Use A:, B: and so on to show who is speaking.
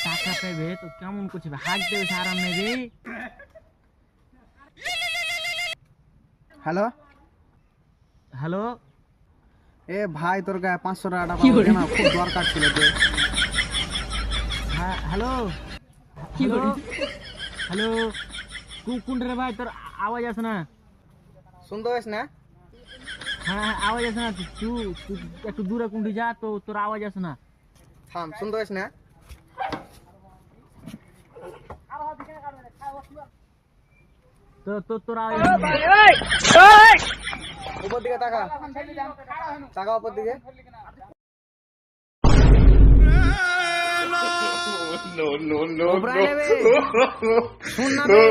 A: টাকা পেবে তো কেমন করছে, হাঁটতে বেশি আরাম নেই রে।
B: হ্যালো
A: হ্যালো,
B: এ ভাই তোর গায়ে 500 টাকা পাবো না, খুব দরকার ছিল তো।
A: হ্যাঁ হ্যালো হ্যালো হ্যালো, কোন রে ভাই, তোর আওয়াজ আসে না।
B: শুনতে পাস না?
A: হ্যাঁ হ্যাঁ, আওয়াজ আসে না। তুই একটু দূরে কোনটি যা, তো তোর আওয়াজ আসে না।
B: থাম, শুনতে পাস না?
A: তোর আওয়াজ
B: উপর দিকে তাকা, তাকা উপর দিকে।
C: No, no, no, no.
B: শুন না বে।